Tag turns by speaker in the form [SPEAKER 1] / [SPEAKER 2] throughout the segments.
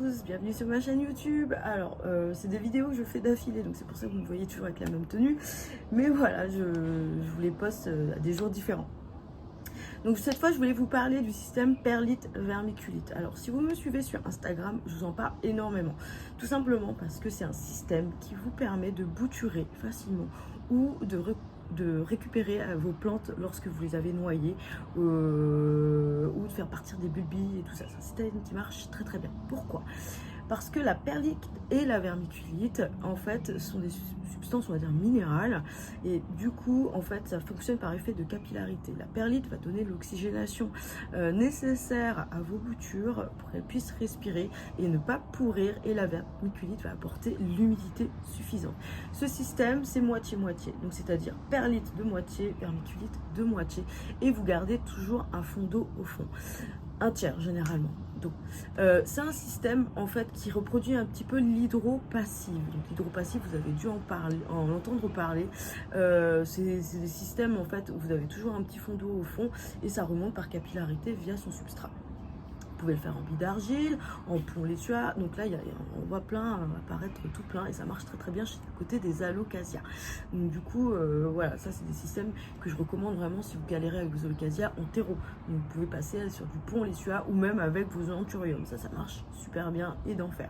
[SPEAKER 1] tous, bienvenue sur ma chaîne YouTube. Alors, c'est des vidéos que je fais d'affilée, donc c'est pour ça que vous me voyez toujours avec la même tenue. Mais voilà, je vous les poste à des jours différents. Donc cette fois, je voulais vous parler du système perlite vermiculite. Alors, si vous me suivez sur Instagram, je vous en parle énormément. Tout simplement parce que c'est un système qui vous permet de bouturer facilement ou de récupérer vos plantes lorsque vous les avez noyées ou de faire partir des bulbilles et tout ça. C'est un système qui marche très très bien. Pourquoi ? Parce que la perlite et la vermiculite, en fait, sont des substances, on va dire, minérales. Et du coup, en fait, ça fonctionne par effet de capillarité. La perlite va donner l'oxygénation nécessaire à vos boutures pour qu'elles puissent respirer et ne pas pourrir. Et la vermiculite va apporter l'humidité suffisante. Ce système, c'est moitié-moitié. Donc, c'est-à-dire perlite de moitié, vermiculite de moitié. Et vous gardez toujours un fond d'eau au fond. Un tiers, généralement. Donc, c'est un système en fait qui reproduit un petit peu l'hydropassive. Donc l'hydropassive, vous avez dû en entendre parler. C'est des systèmes en fait où vous avez toujours un petit fond d'eau au fond et ça remonte par capillarité via son substrat. Vous pouvez le faire en billes d'argile, en plomb laitueux. Donc là, on voit plein apparaître tout plein et ça marche très très bien à côté des alocasias. Donc du coup, voilà, ça c'est des systèmes que je recommande vraiment si vous galérez avec vos alocasias en terreau. Donc, vous pouvez passer sur du plomb laitueux ou même avec vos anthuriums. Ça marche super bien et d'enfer.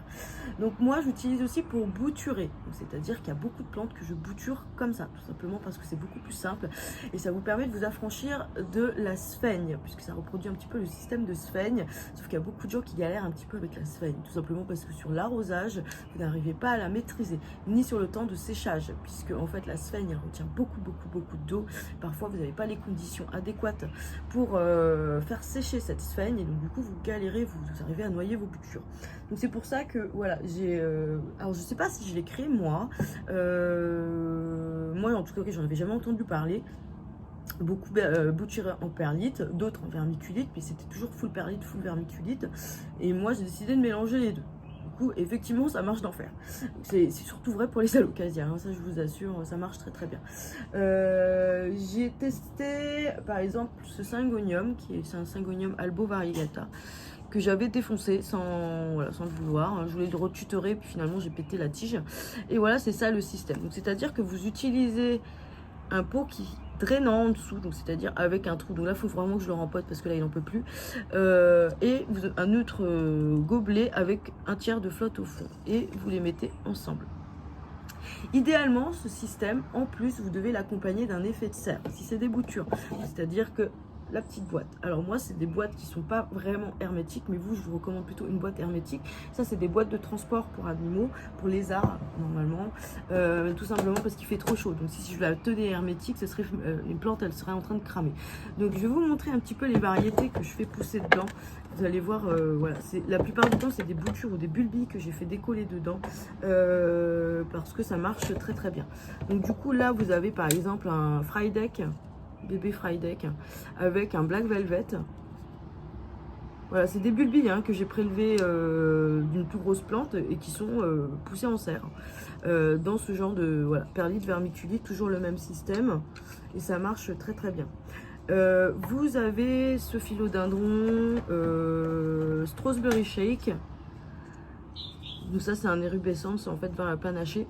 [SPEAKER 1] Donc moi, j'utilise aussi pour bouturer. C'est-à-dire qu'il y a beaucoup de plantes que je bouture comme ça, tout simplement parce que c'est beaucoup plus simple et ça vous permet de vous affranchir de la sphaigne, puisque ça reproduit un petit peu le système de sphaigne. Sauf qu'il y a beaucoup de gens qui galèrent un petit peu avec la sphaigne, tout simplement parce que sur l'arrosage, vous n'arrivez pas à la maîtriser, ni sur le temps de séchage, puisque en fait la sphaigne elle retient beaucoup d'eau. Parfois vous n'avez pas les conditions adéquates pour faire sécher cette sphaigne, et donc du coup vous galérez, vous arrivez à noyer vos boutures. Donc c'est pour ça que voilà, alors je sais pas si je l'ai créé moi, moi en tout cas j'en avais jamais entendu parler. Beaucoup bouturés en perlite, d'autres en vermiculite, puis c'était toujours full perlite, full vermiculite. Et moi, j'ai décidé de mélanger les deux. Du coup, effectivement, ça marche d'enfer. C'est surtout vrai pour les alocasias, hein, ça je vous assure, ça marche très très bien. J'ai testé, par exemple, ce syngonium, c'est un syngonium albo variegata, que j'avais défoncé sans le vouloir. Hein. Je voulais le retutorer, puis finalement j'ai pété la tige. Et voilà, c'est ça le système. Donc c'est-à-dire que vous utilisez un pot qui drainant en dessous, donc c'est-à-dire avec un trou. Donc là, il faut vraiment que je le rempote parce que là, il n'en peut plus. Et un autre gobelet avec un tiers de flotte au fond. Et vous les mettez ensemble. Idéalement, ce système, en plus, vous devez l'accompagner d'un effet de serre. Si c'est des boutures, c'est-à-dire que la petite boîte. Alors moi, c'est des boîtes qui sont pas vraiment hermétiques, mais vous, je vous recommande plutôt une boîte hermétique. Ça, c'est des boîtes de transport pour animaux, pour lézards, normalement, tout simplement parce qu'il fait trop chaud. Donc si je la tenais hermétique, ce serait les plantes, elles seraient en train de cramer. Donc je vais vous montrer un petit peu les variétés que je fais pousser dedans. Vous allez voir, voilà, la plupart du temps, c'est des boutures ou des bulbilles que j'ai fait décoller dedans, parce que ça marche très très bien. Donc du coup, là, vous avez par exemple un Frydek, bébé Frydek, avec un Black Velvet. Voilà, c'est des bulbilles hein, que j'ai prélevées d'une plus grosse plante et qui sont poussées en serre. Dans ce genre de perlite vermiculite, toujours le même système. Et ça marche très très bien. Vous avez ce philodendron Strawberry Shake. Donc ça c'est un érubescence en fait vers la panaché.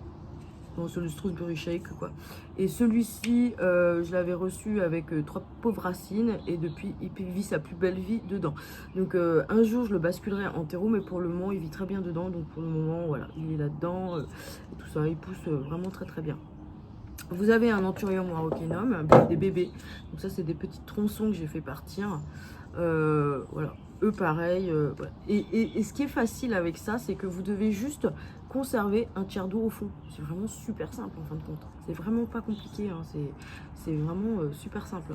[SPEAKER 1] Bon, c'est le Strawberry Shake quoi. Et celui-ci, je l'avais reçu avec 3 pauvres racines et depuis il vit sa plus belle vie dedans. Donc un jour je le basculerai en terreau, mais pour le moment il vit très bien dedans. Donc pour le moment voilà, il est là-dedans, tout ça, il pousse vraiment très très bien. Vous avez un Anthurium maroquinum avec des bébés. Donc ça c'est des petits tronçons que j'ai fait partir. Voilà, eux pareil. Voilà. Et ce qui est facile avec ça, c'est que vous devez juste conserver un tiers d'eau au fond. C'est vraiment super simple en fin de compte. C'est vraiment pas compliqué, hein. C'est vraiment super simple.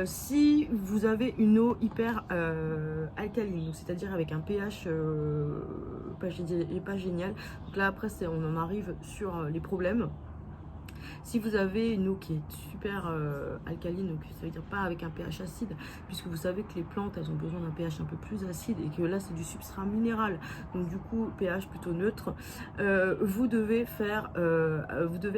[SPEAKER 1] Si vous avez une eau hyper alcaline, c'est-à-dire avec un pH pas génial, donc là après on en arrive sur les problèmes. Si vous avez une eau qui est super alcaline, donc ça veut dire pas avec un pH acide, puisque vous savez que les plantes elles ont besoin d'un pH un peu plus acide et que là c'est du substrat minéral, donc du coup pH plutôt neutre, vous devez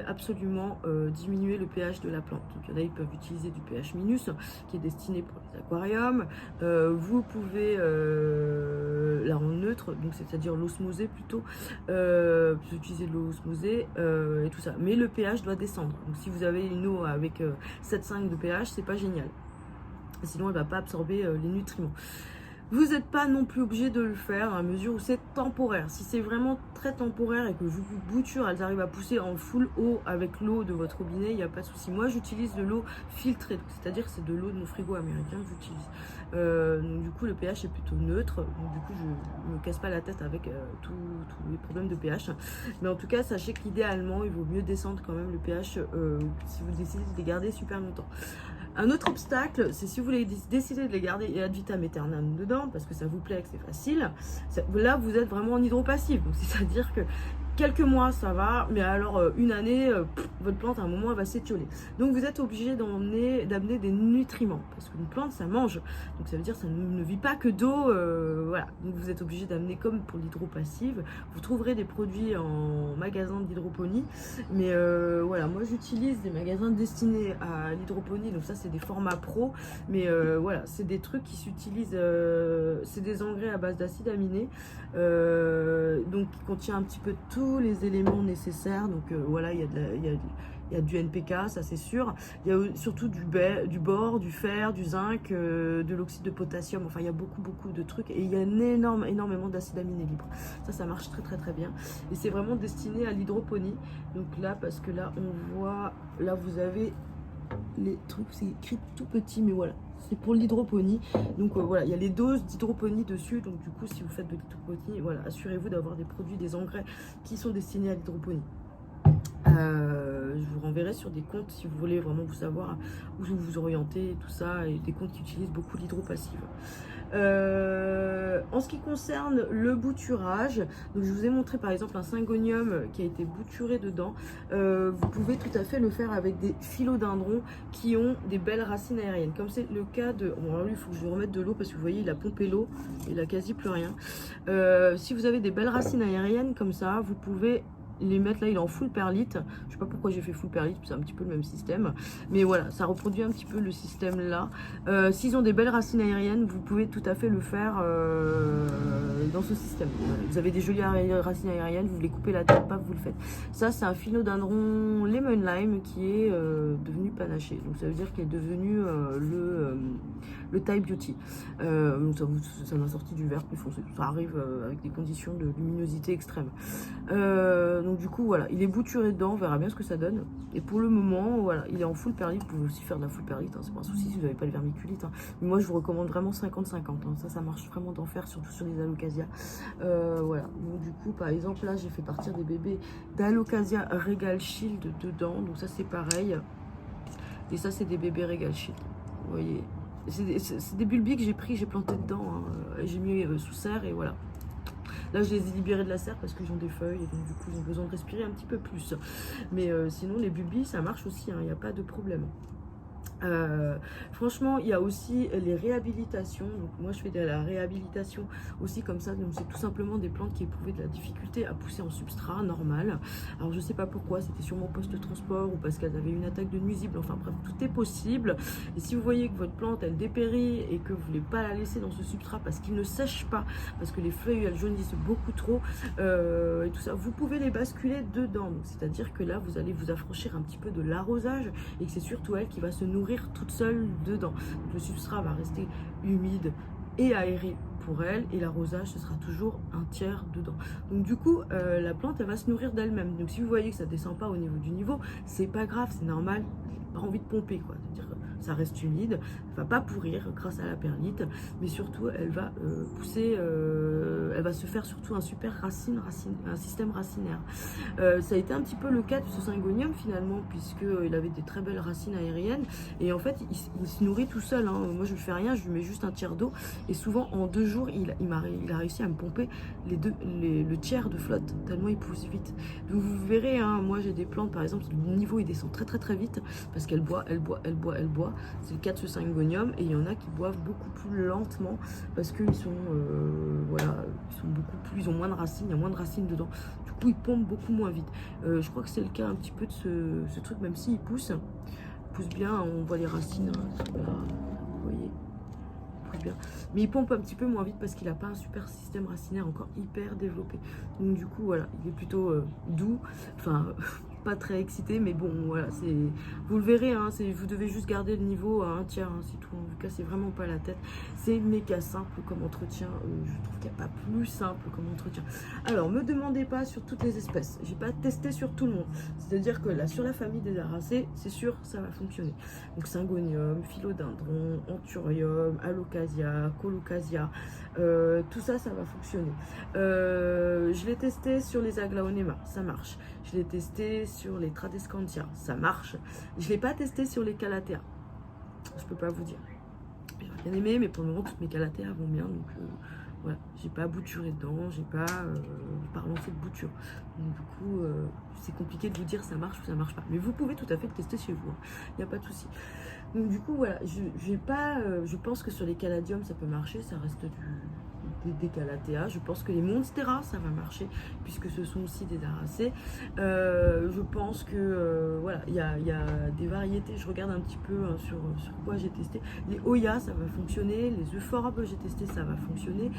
[SPEAKER 1] absolument diminuer le pH de la plante. Donc il y en a, ils peuvent utiliser du pH minus qui est destiné pour les aquariums. Vous pouvez la rendre neutre, donc c'est-à-dire l'osmoser plutôt, vous utilisez de l'eau osmosée et tout ça. Mais le pH doit descendre. Donc si vous avez une eau avec 7,5 de pH, c'est pas génial. Sinon, elle va pas absorber les nutriments. Vous n'êtes pas non plus obligé de le faire à mesure où c'est temporaire. Si c'est vraiment très temporaire et que vos boutures elles arrivent à pousser en full eau avec l'eau de votre robinet, il n'y a pas de souci. Moi j'utilise de l'eau filtrée, c'est-à-dire que c'est de l'eau de mon frigo américain que j'utilise. Donc du coup le pH est plutôt neutre, donc du coup je ne me casse pas la tête avec tous les problèmes de pH. Mais en tout cas sachez qu'idéalement il vaut mieux descendre quand même le pH si vous décidez de les garder super longtemps. Un autre obstacle, c'est si vous voulez décider de les garder ad vitam aeternam dedans, parce que ça vous plaît, que c'est facile, là vous êtes vraiment en hydropassif. Donc c'est-à-dire que quelques mois ça va, mais alors une année, votre plante à un moment elle va s'étioler. Donc vous êtes obligé d'amener des nutriments, parce qu'une plante ça mange, donc ça veut dire que ça ne vit pas que d'eau, voilà. Donc vous êtes obligé d'amener comme pour l'hydropassive. Vous trouverez des produits en magasin d'hydroponie, mais voilà, moi j'utilise des magasins destinés à l'hydroponie, donc ça c'est des formats pro, mais voilà, c'est des trucs qui s'utilisent, c'est des engrais à base d'acides aminés, donc qui contient un petit peu de tous les éléments nécessaires. Donc voilà, il y a du NPK, ça c'est sûr. Il y a surtout du bore, du fer, du zinc, de l'oxyde de potassium. Enfin, il y a beaucoup de trucs. Et il y a énormément d'acides aminés libres. Ça marche très bien. Et c'est vraiment destiné à l'hydroponie. Donc là, parce que là, on voit, là vous avez les trucs, c'est écrit tout petit, mais voilà. C'est pour l'hydroponie. Donc voilà, il y a les doses d'hydroponie dessus. Donc du coup, si vous faites de l'hydroponie, voilà, assurez-vous d'avoir des produits, des engrais qui sont destinés à l'hydroponie. Je vous renverrai sur des comptes si vous voulez vraiment vous savoir où vous orienter, tout ça, et des comptes qui utilisent beaucoup l'hydropassive. En ce qui concerne le bouturage, donc je vous ai montré par exemple un syngonium qui a été bouturé dedans. Vous pouvez tout à fait le faire avec des philodendrons qui ont des belles racines aériennes, comme c'est le cas de... Bon, alors lui, il faut que je remette de l'eau parce que vous voyez, il a pompé l'eau, il a quasi plus rien. Si vous avez des belles racines aériennes comme ça, vous pouvez les mettre. Là il est en full perlite, je sais pas pourquoi j'ai fait full perlite, c'est un petit peu le même système, mais voilà, ça reproduit un petit peu le système là. S'ils ont des belles racines aériennes, vous pouvez tout à fait le faire dans ce système. Voilà. Vous avez des jolies racines aériennes, vous voulez couper la tête, paf, vous le faites. Ça c'est un philodendron lemon lime qui est devenu panaché, donc ça veut dire qu'il est devenu le Thai Beauty. Donc ça m'a sorti du vert plus foncé, ça arrive avec des conditions de luminosité extrême. Donc du coup voilà, il est bouturé dedans, on verra bien ce que ça donne. Et pour le moment, voilà, il est en full perlite. Vous pouvez aussi faire de la full perlite, hein, c'est pas un souci si vous n'avez pas le vermiculite. Hein. Mais moi je vous recommande vraiment 50-50. Hein. Ça marche vraiment d'enfer, surtout sur les alocasias. Voilà, donc du coup par exemple là j'ai fait partir des bébés d'Alocasia Regal Shield dedans. Donc ça c'est pareil. Et ça c'est des bébés Regal Shield. Vous voyez, c'est des bulbis que j'ai pris, j'ai planté dedans. Hein. J'ai mis sous serre et voilà. Là, je les ai libérés de la serre parce qu'ils ont des feuilles et donc du coup, ils ont besoin de respirer un petit peu plus. Mais sinon, les bulbis, ça marche aussi, il n'y a pas de problème. Franchement, il y a aussi les réhabilitations. Donc moi je fais de la réhabilitation aussi comme ça. Donc c'est tout simplement des plantes qui éprouvaient de la difficulté à pousser en substrat normal. Alors je sais pas pourquoi, c'était sûrement post-transport ou parce qu'elles avaient une attaque de nuisibles. Enfin bref, tout est possible. Et si vous voyez que votre plante elle dépérit et que vous voulez pas la laisser dans ce substrat parce qu'il ne sèche pas, parce que les feuilles elles jaunissent beaucoup trop et tout ça, vous pouvez les basculer dedans. C'est-à-dire que là vous allez vous affranchir un petit peu de l'arrosage et que c'est surtout elle qui va se nourrir toute seule dedans. Donc, le substrat va rester humide et aéré pour elle et l'arrosage ce sera toujours un tiers dedans. Donc du coup la plante elle va se nourrir d'elle-même. Donc si vous voyez que ça descend pas au niveau du niveau, c'est pas grave, c'est normal, pas envie de pomper quoi. C'est-à-dire ça reste humide, elle va pas pourrir grâce à la perlite, mais surtout elle va pousser, elle va se faire surtout un super un système racinaire. Ça a été un petit peu le cas de ce syngonium finalement, puisqu'il avait des très belles racines aériennes, et en fait il se nourrit tout seul, hein. Moi je lui fais rien, je lui mets juste un tiers d'eau, et souvent en 2 jours il a réussi à me pomper le tiers de flotte, tellement il pousse vite. Donc vous verrez, hein, moi j'ai des plantes par exemple, le niveau il descend très vite, parce qu'elle boit. C'est le cas de ce syngonium, et il y en a qui boivent beaucoup plus lentement, parce qu'ils sont, voilà, ils ont moins de racines, il y a moins de racines dedans. Du coup, ils pompent beaucoup moins vite. Je crois que c'est le cas un petit peu de ce truc, même s'il pousse bien, on voit les racines, hein, là, vous voyez, il pousse bien. Mais il pompe un petit peu moins vite parce qu'il n'a pas un super système racinaire encore hyper développé. Donc du coup, voilà, il est plutôt doux, enfin... pas très excité, mais bon voilà, c'est, vous le verrez, hein, vous devez juste garder le niveau à un tiers, hein, c'est tout. En tout cas, c'est vraiment pas la tête, c'est méga simple comme entretien. Je trouve qu'il n'y a pas plus simple comme entretien. Alors me demandez pas sur toutes les espèces, j'ai pas testé sur tout le monde, c'est à dire que là sur la famille des aracées, c'est sûr ça va fonctionner. Donc syngonium, philodendron, anthurium, alocasia, colocasia, tout ça va fonctionner. Je l'ai testé sur les aglaonema, ça marche. Je l'ai testé sur les tradescantia, ça marche. Je ne l'ai pas testé sur les calathea, je peux pas vous dire. J'aurais bien aimé, mais pour le moment toutes mes calathea vont bien, donc voilà, j'ai pas bouturé dedans, j'ai pas relancé de bouture. Donc du coup, c'est compliqué de vous dire ça marche ou ça marche pas. Mais vous pouvez tout à fait le tester chez vous, il n'y a pas de souci. Donc du coup voilà, je pense que sur les caladiums ça peut marcher, ça reste des calathea. Je pense que les monstera ça va marcher puisque ce sont aussi des aracées. Je pense que voilà, il y a des variétés, je regarde un petit peu, hein, sur quoi j'ai testé. Les Oya ça va fonctionner, les euphorbes j'ai testé, ça va fonctionner.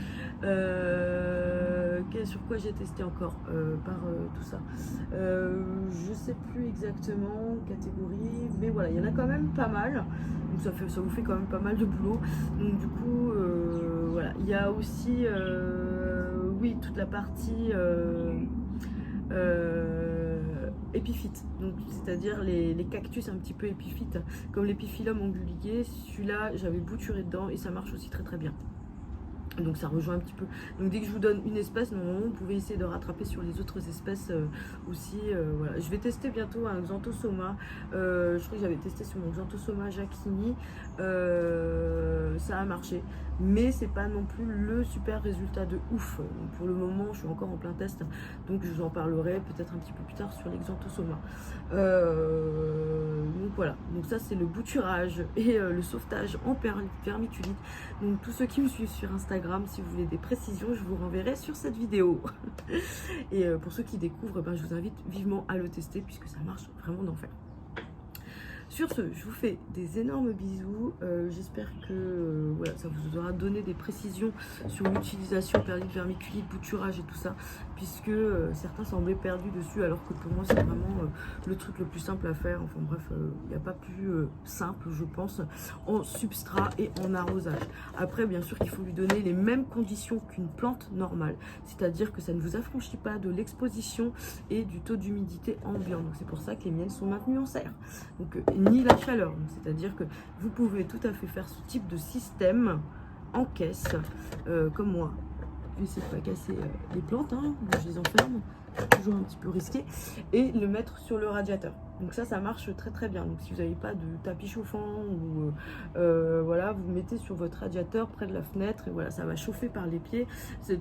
[SPEAKER 1] Sur quoi j'ai testé encore tout ça, je sais plus exactement catégorie, mais voilà, il y en a quand même pas mal, donc ça vous fait quand même pas mal de boulot. Donc du coup voilà, il y a aussi oui, toute la partie épiphyte, donc c'est-à-dire les cactus un petit peu épiphytes, comme l'épiphyllum angulier. Celui-là j'avais bouturé dedans et ça marche aussi très bien. Donc ça rejoint un petit peu. Donc dès que je vous donne une espèce, normalement vous pouvez essayer de rattraper sur les autres espèces aussi. Voilà. Je vais tester bientôt un Xanthosoma. Je crois que j'avais testé sur mon Xanthosoma jacquini. Ça a marché. Mais c'est pas non plus le super résultat de ouf. Donc, pour le moment, je suis encore en plein test. Donc je vous en parlerai peut-être un petit peu plus tard sur les Xanthosoma. Donc voilà. Donc ça c'est le bouturage et le sauvetage en vermiculite. Donc tous ceux qui me suivent sur Instagram, si vous voulez des précisions, je vous renverrai sur cette vidéo. Et pour ceux qui découvrent, je vous invite vivement à le tester puisque ça marche vraiment d'enfer. Sur ce, je vous fais des énormes bisous. J'espère que voilà, ça vous aura donné des précisions sur l'utilisation perlite, vermiculite, bouturage et tout ça, puisque certains semblaient perdus dessus, alors que pour moi c'est vraiment le truc le plus simple à faire. Enfin bref, il n'y a pas plus simple, je pense, en substrat et en arrosage. Après, bien sûr qu'il faut lui donner les mêmes conditions qu'une plante normale, c'est-à-dire que ça ne vous affranchit pas de l'exposition et du taux d'humidité ambiant. Donc c'est pour ça que les miennes sont maintenues en serre. Donc ni la chaleur, c'est-à-dire que vous pouvez tout à fait faire ce type de système en caisse, comme moi. Je vais essayer de ne pas casser les plantes, hein, je les enferme, toujours un petit peu risqué, et le mettre sur le radiateur. Donc ça marche très bien. Donc si vous n'avez pas de tapis chauffant ou voilà, vous mettez sur votre radiateur près de la fenêtre et voilà, ça va chauffer par les pieds. C'est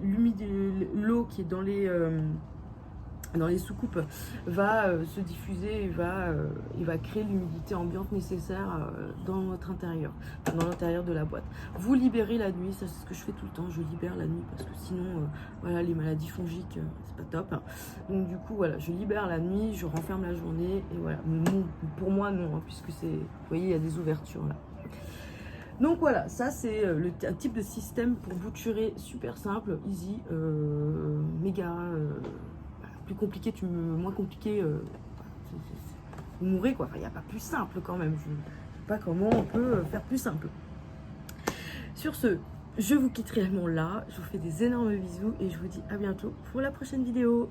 [SPEAKER 1] l'eau qui est dans les sous-coupes va se diffuser et va créer l'humidité ambiante nécessaire dans votre intérieur, dans l'intérieur de la boîte. Vous libérez la nuit, ça c'est ce que je fais tout le temps, je libère la nuit parce que sinon voilà, les maladies fongiques c'est pas top. Donc du coup voilà, je libère la nuit, je renferme la journée et voilà. Non, pour moi non, hein, puisque c'est, vous voyez, il y a des ouvertures là. Donc voilà, ça c'est un type de système pour bouturer super simple, easy, méga plus compliqué, moins compliqué, vous mourrez quoi. Enfin, il n'y a pas plus simple quand même. Je ne sais pas comment on peut faire plus simple. Sur ce, je vous quitte réellement là. Je vous fais des énormes bisous et je vous dis à bientôt pour la prochaine vidéo.